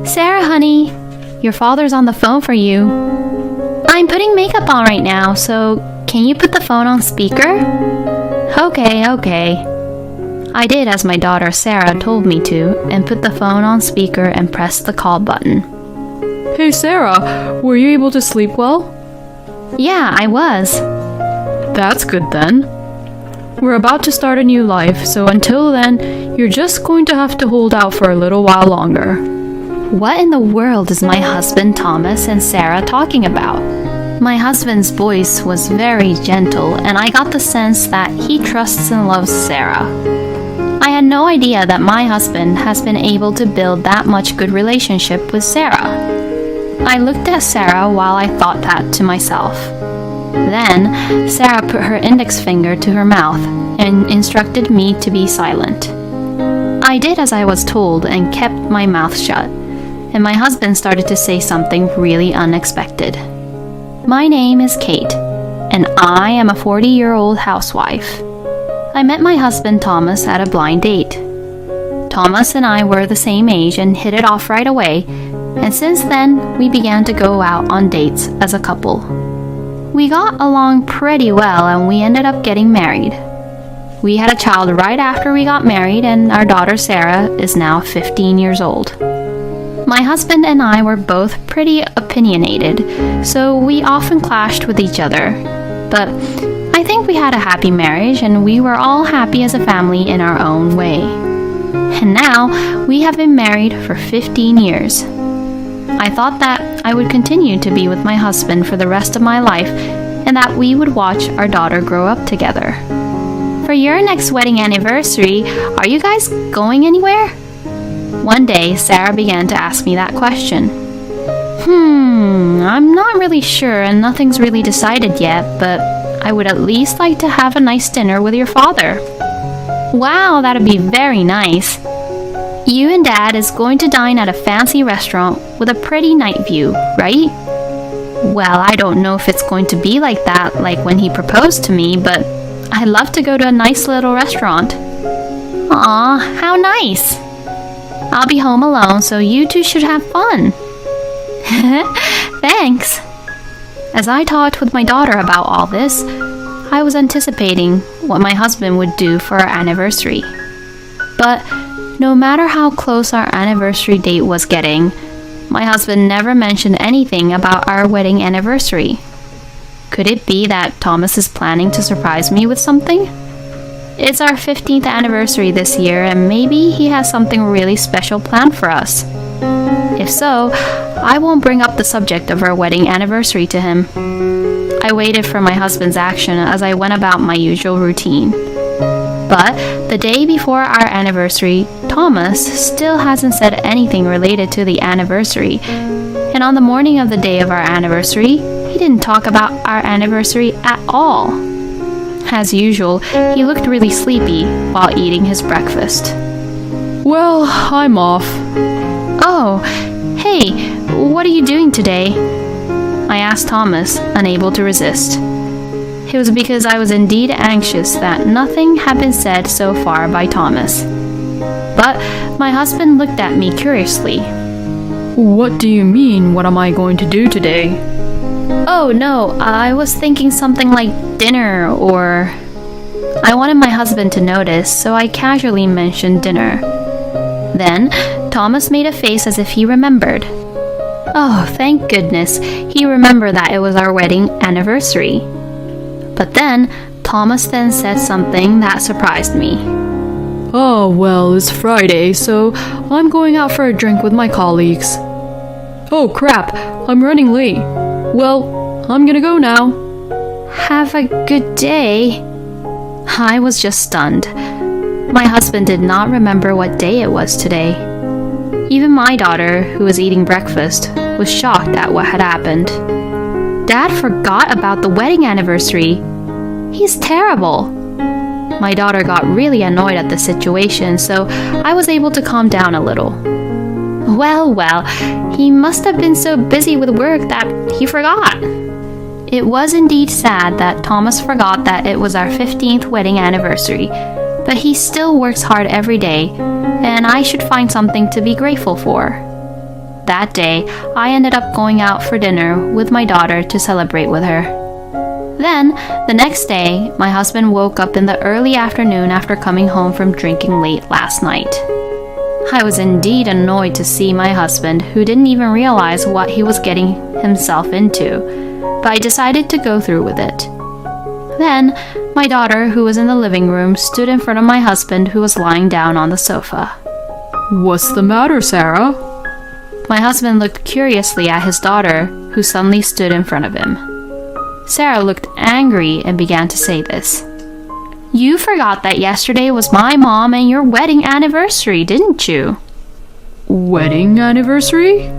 Sarah, honey, your father's on the phone for you. I'm putting makeup on right now, so can you put the phone on speaker? Okay. I did as my daughter Sarah told me to, and put the phone on speaker and pressed the call button. Hey Sarah, were you able to sleep well? Yeah, I was. That's good then. We're about to start a new life, so until then, you're just going to have to hold out for a little while longer. What in the world is my husband Thomas and Sarah talking about? My husband's voice was very gentle, and I got the sense that he trusts and loves Sarah. I had no idea that my husband has been able to build that much good relationship with Sarah. I looked at Sarah while I thought that to myself. Then, Sarah put her index finger to her mouth and instructed me to be silent. I did as I was told and kept my mouth shut, and my husband started to say something really unexpected. My name is Kate, and I am a 40-year-old housewife. I met my husband Thomas at a blind date. Thomas and I were the same age and hit it off right away, and since then we began to go out on dates as a couple. We got along pretty well and we ended up getting married. We had a child right after we got married, and our daughter Sarah is now 15 years old. My husband and I were both pretty opinionated, so we often clashed with each other. But I think we had a happy marriage and we were all happy as a family in our own way. And now we have been married for 15 years. I thought that I would continue to be with my husband for the rest of my life and that we would watch our daughter grow up together. For your next wedding anniversary, are you guys going anywhere? One day, Sarah began to ask me that question. I'm not really sure and nothing's really decided yet, but I would at least like to have a nice dinner with your father. Wow, that'd be very nice. You and Dad is going to dine at a fancy restaurant with a pretty night view, right? Well, I don't know if it's going to be like that, like when he proposed to me, but I'd love to go to a nice little restaurant. Aw, how nice. I'll be home alone, so you two should have fun. Thanks. As I talked with my daughter about all this, I was anticipating what my husband would do for our anniversary. But no matter how close our anniversary date was getting, my husband never mentioned anything about our wedding anniversary. Could it be that Thomas is planning to surprise me with something? It's our 15th anniversary this year, and maybe he has something really special planned for us. If so, I won't bring up the subject of our wedding anniversary to him. I waited for my husband's action as I went about my usual routine. But the day before our anniversary, Thomas still hasn't said anything related to the anniversary. And on the morning of the day of our anniversary, he didn't talk about our anniversary at all. As usual, he looked really sleepy while eating his breakfast. Well, I'm off. Oh, hey, what are you doing today? I asked Thomas, unable to resist. It was because I was indeed anxious that nothing had been said so far by Thomas. But my husband looked at me curiously. What do you mean, what am I going to do today? Oh no, I was thinking something like dinner or... I wanted my husband to notice, so I casually mentioned dinner. Then, Thomas made a face as if he remembered. Oh, thank goodness, he remembered that it was our wedding anniversary. But then, Thomas then said something that surprised me. Oh, well, it's Friday, so I'm going out for a drink with my colleagues. Oh, crap, I'm running late. Well, I'm gonna go now. Have a good day. I was just stunned. My husband did not remember what day it was today. Even my daughter, who was eating breakfast, was shocked at what had happened. Dad forgot about the wedding anniversary. He's terrible. My daughter got really annoyed at the situation, so I was able to calm down a little. Well, he must have been so busy with work that he forgot. It was indeed sad that Thomas forgot that it was our 15th wedding anniversary, but he still works hard every day, and I should find something to be grateful for. That day, I ended up going out for dinner with my daughter to celebrate with her. Then, the next day, my husband woke up in the early afternoon after coming home from drinking late last night. I was indeed annoyed to see my husband, who didn't even realize what he was getting himself into, but I decided to go through with it. Then, my daughter, who was in the living room, stood in front of my husband, who was lying down on the sofa. What's the matter, Sarah? My husband looked curiously at his daughter, who suddenly stood in front of him. Sarah looked angry and began to say this. You forgot that yesterday was my mom and your wedding anniversary, didn't you? Wedding anniversary?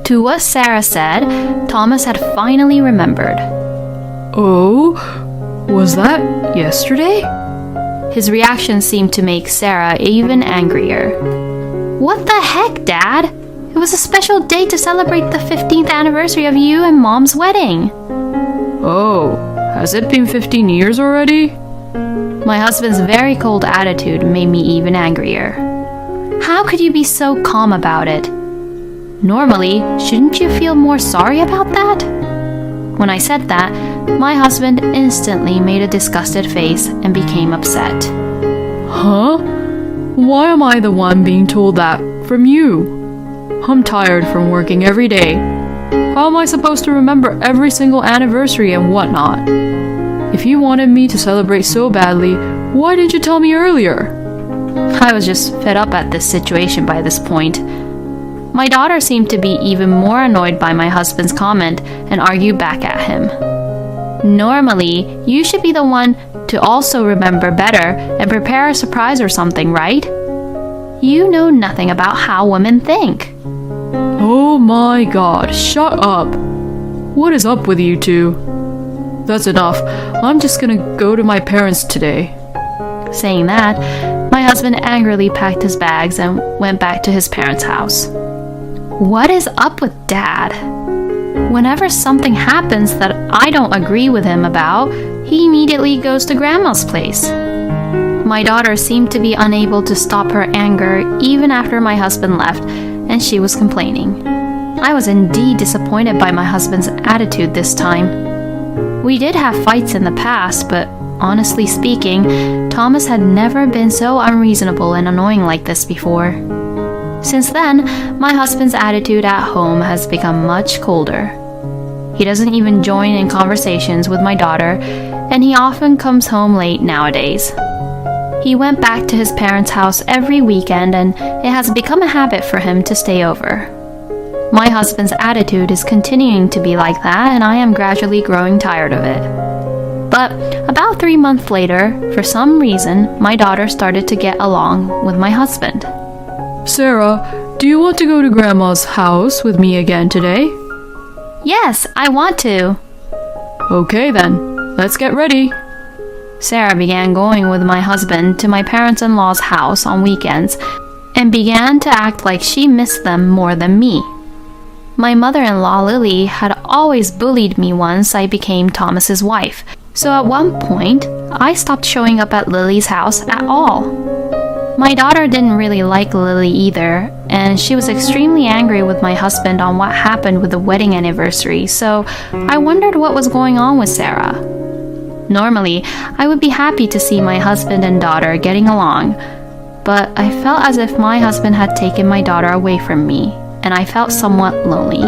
To what Sarah said, Thomas had finally remembered. Oh, was that yesterday? His reaction seemed to make Sarah even angrier. What the heck, Dad? It was a special day to celebrate the 15th anniversary of you and Mom's wedding. Oh, has it been 15 years already? My husband's very cold attitude made me even angrier. How could you be so calm about it? Normally, shouldn't you feel more sorry about that? When I said that, my husband instantly made a disgusted face and became upset. Huh? Why am I the one being told that from you? I'm tired from working every day. How am I supposed to remember every single anniversary and whatnot? If you wanted me to celebrate so badly, why didn't you tell me earlier? I was just fed up at this situation by this point. My daughter seemed to be even more annoyed by my husband's comment and argued back at him. Normally, you should be the one to also remember better and prepare a surprise or something, right? You know nothing about how women think. Oh my god, shut up. What is up with you two? That's enough. I'm just gonna go to my parents today. Saying that, my husband angrily packed his bags and went back to his parents' house. What is up with Dad? Whenever something happens that I don't agree with him about, he immediately goes to Grandma's place. My daughter seemed to be unable to stop her anger even after my husband left, and she was complaining. I was indeed disappointed by my husband's attitude this time. We did have fights in the past, but honestly speaking, Thomas had never been so unreasonable and annoying like this before. Since then, my husband's attitude at home has become much colder. He doesn't even join in conversations with my daughter, and he often comes home late nowadays. He went back to his parents' house every weekend, and it has become a habit for him to stay over. My husband's attitude is continuing to be like that, and I am gradually growing tired of it. But about 3 months later, for some reason, my daughter started to get along with my husband. Sarah, do you want to go to Grandma's house with me again today? Yes, I want to. Okay then, let's get ready. Sarah began going with my husband to my parents-in-law's house on weekends and began to act like she missed them more than me. My mother-in-law Lily had always bullied me once I became Thomas's wife, so at one point, I stopped showing up at Lily's house at all. My daughter didn't really like Lily either, and she was extremely angry with my husband on what happened with the wedding anniversary, so I wondered what was going on with Sarah. Normally, I would be happy to see my husband and daughter getting along, but I felt as if my husband had taken my daughter away from me, and I felt somewhat lonely.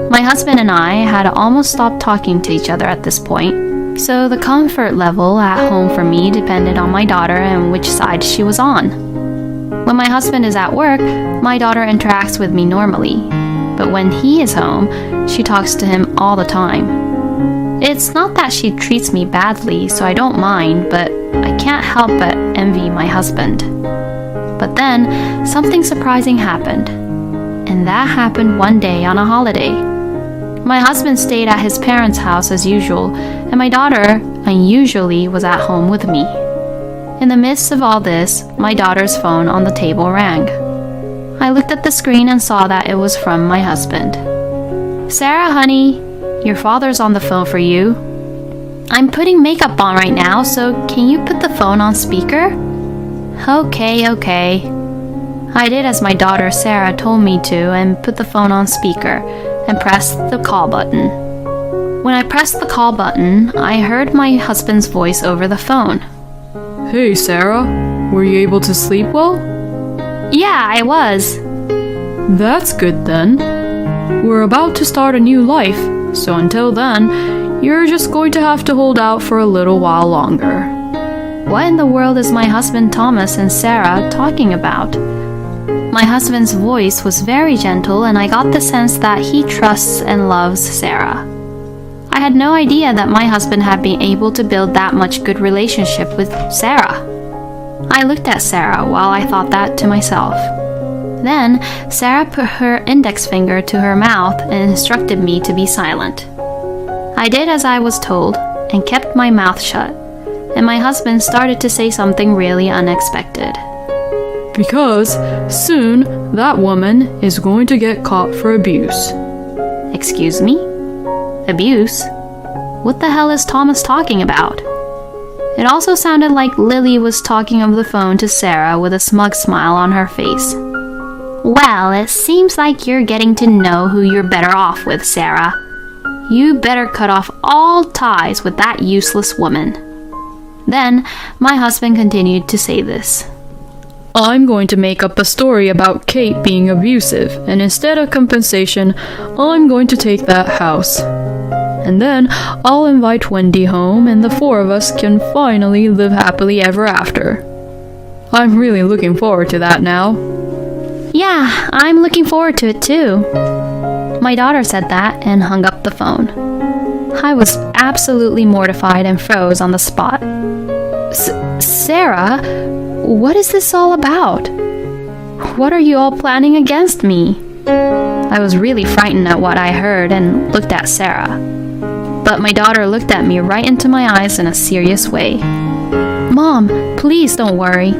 My husband and I had almost stopped talking to each other at this point, so the comfort level at home for me depended on my daughter and which side she was on. When my husband is at work, my daughter interacts with me normally, but when he is home, she talks to him all the time. It's not that she treats me badly, so I don't mind, but I can't help but envy my husband. But then, something surprising happened. And that happened one day on a holiday. My husband stayed at his parents' house as usual, and my daughter, unusually, was at home with me. In the midst of all this, my daughter's phone on the table rang. I looked at the screen and saw that it was from my husband. "Sarah, honey, your father's on the phone for you." "I'm putting makeup on right now, so can you put the phone on speaker?" Okay. I did as my daughter Sarah told me to and put the phone on speaker and pressed the call button. When I pressed the call button, I heard my husband's voice over the phone. Hey, Sarah. Were you able to sleep well? Yeah, I was. That's good then. We're about to start a new life, so until then, you're just going to have to hold out for a little while longer. What in the world is my husband Thomas and Sarah talking about? My husband's voice was very gentle, and I got the sense that he trusts and loves Sarah. I had no idea that my husband had been able to build that much good relationship with Sarah. I looked at Sarah while I thought that to myself. Then, Sarah put her index finger to her mouth and instructed me to be silent. I did as I was told and kept my mouth shut, and my husband started to say something really unexpected. Because soon that woman is going to get caught for abuse. Excuse me? Abuse? What the hell is Thomas talking about? It also sounded like Lily was talking over the phone to Sarah with a smug smile on her face. Well, it seems like you're getting to know who you're better off with, Sarah. You better cut off all ties with that useless woman. Then, my husband continued to say this. I'm going to make up a story about Kate being abusive, and instead of compensation, I'm going to take that house. And then I'll invite Wendy home, and the four of us can finally live happily ever after. I'm really looking forward to that now. Yeah, I'm looking forward to it too. My daughter said that and hung up the phone. I was absolutely mortified and froze on the spot. Sarah, what is this all about? What are you all planning against me? I was really frightened at what I heard and looked at Sarah. But my daughter looked at me right into my eyes in a serious way. Mom, please don't worry.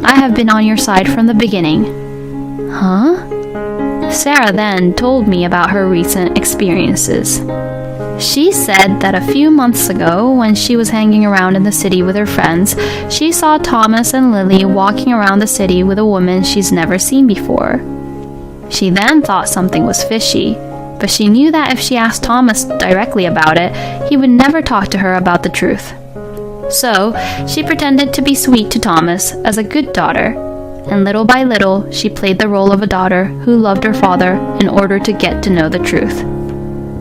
I have been on your side from the beginning. Huh? Sarah then told me about her recent experiences. She said that a few months ago, when she was hanging around in the city with her friends, she saw Thomas and Lily walking around the city with a woman she's never seen before. She then thought something was fishy, but she knew that if she asked Thomas directly about it, he would never talk to her about the truth. So, she pretended to be sweet to Thomas as a good daughter, and little by little, she played the role of a daughter who loved her father in order to get to know the truth.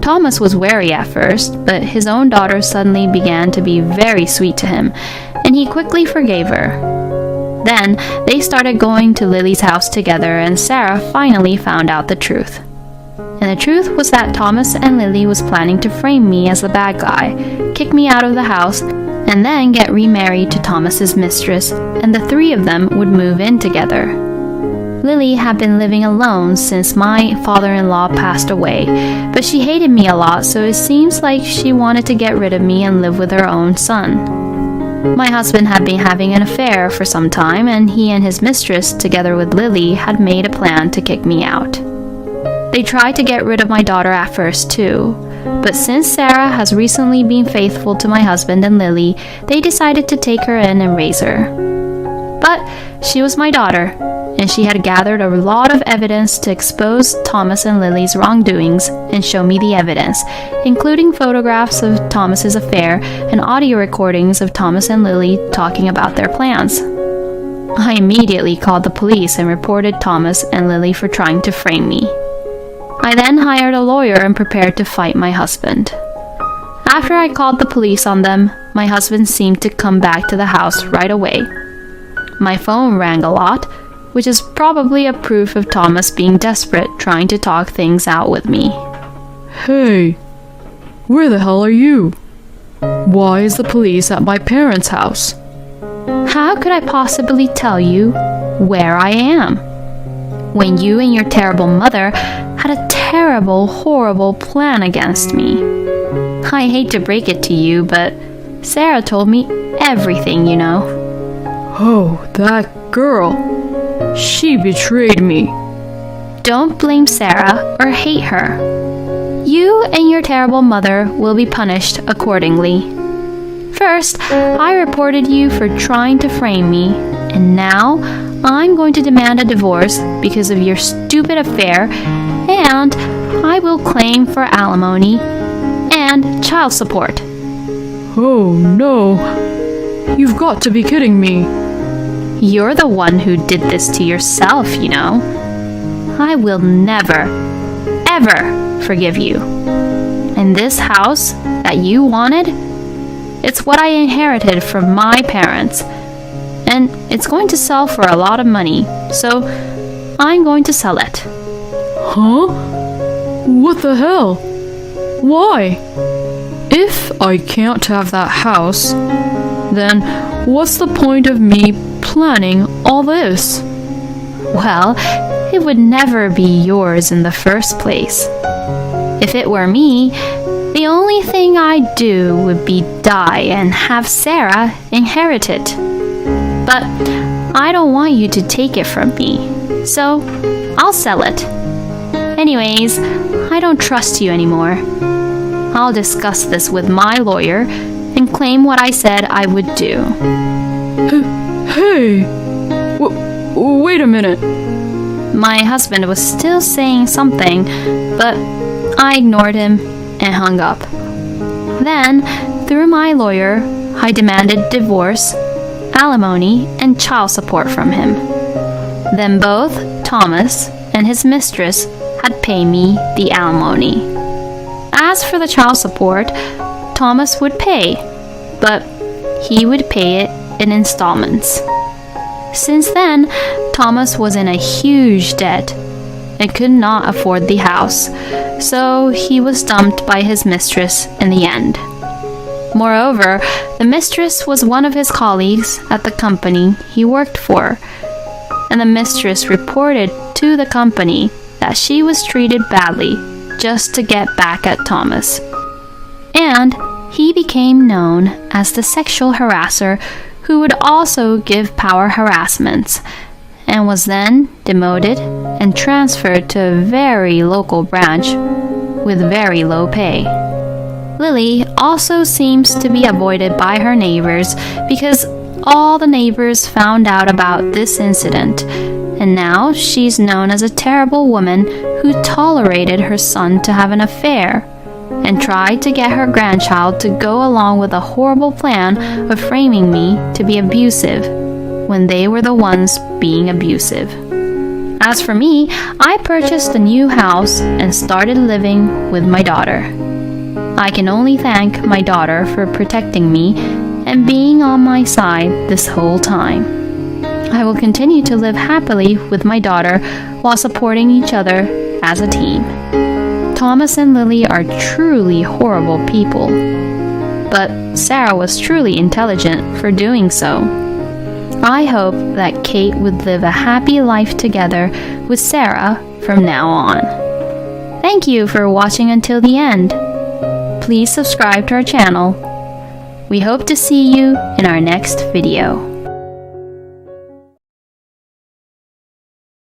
Thomas was wary at first, but his own daughter suddenly began to be very sweet to him, and he quickly forgave her. Then, they started going to Lily's house together, and Sarah finally found out the truth. And the truth was that Thomas and Lily was planning to frame me as the bad guy, kick me out of the house, and then get remarried to Thomas's mistress, and the three of them would move in together. Lily had been living alone since my father-in-law passed away, but she hated me a lot, so it seems like she wanted to get rid of me and live with her own son. My husband had been having an affair for some time, and he and his mistress, together with Lily, had made a plan to kick me out. They tried to get rid of my daughter at first too, but since Sarah has recently been faithful to my husband and Lily, they decided to take her in and raise her. But she was my daughter, and she had gathered a lot of evidence to expose Thomas and Lily's wrongdoings and show me the evidence, including photographs of Thomas's affair and audio recordings of Thomas and Lily talking about their plans. I immediately called the police and reported Thomas and Lily for trying to frame me. I then hired a lawyer and prepared to fight my husband. After I called the police on them, my husband seemed to come back to the house right away. My phone rang a lot, which is probably a proof of Thomas being desperate trying to talk things out with me. Hey, where the hell are you? Why is the police at my parents' house? How could I possibly tell you where I am when you and your terrible mother had a terrible, horrible plan against me? I hate to break it to you, but Sarah told me everything, you know. Oh, that girl. She betrayed me. Don't blame Sarah or hate her. You and your terrible mother will be punished accordingly. First, I reported you for trying to frame me, And now I'm going to demand a divorce because of your stupid affair, and I will claim for alimony and child support. Oh no. You've got to be kidding me. You're the one who did this to yourself, you know. I will never, ever forgive you. And this house that you wanted, it's what I inherited from my parents. And it's going to sell for a lot of money, so I'm going to sell it. Huh? What the hell? Why? If I can't have that house, then what's the point of me planning all this? Well, it would never be yours in the first place. If it were me, the only thing I'd do would be die and have Sarah inherit it. But I don't want you to take it from me, so I'll sell it. Anyways, I don't trust you anymore. I'll discuss this with my lawyer and claim what I said I would do. Hey! Wait a minute. My husband was still saying something, but I ignored him and hung up. Then, through my lawyer, I demanded divorce, alimony, and child support from him. Then both Thomas and his mistress had paid me the alimony. As for the child support, Thomas would pay, but he would pay it in installments. Since then, Thomas was in a huge debt and could not afford the house, so he was dumped by his mistress in the end. Moreover, the mistress was one of his colleagues at the company he worked for, and the mistress reported to the company that she was treated badly just to get back at Thomas. And he became known as the sexual harasser who would also give power harassments, and was then demoted and transferred to a very local branch with very low pay. Lily also seems to be avoided by her neighbors because all the neighbors found out about this incident, and now she's known as a terrible woman who tolerated her son to have an affair and tried to get her grandchild to go along with a horrible plan of framing me to be abusive when they were the ones being abusive. As for me, I purchased a new house and started living with my daughter. I can only thank my daughter for protecting me and being on my side this whole time. I will continue to live happily with my daughter while supporting each other as a team. Thomas and Lily are truly horrible people, but Sarah was truly intelligent for doing so. I hope that Kate would live a happy life together with Sarah from now on. Thank you for watching until the end. Please subscribe to our channel. We hope to see you in our next video.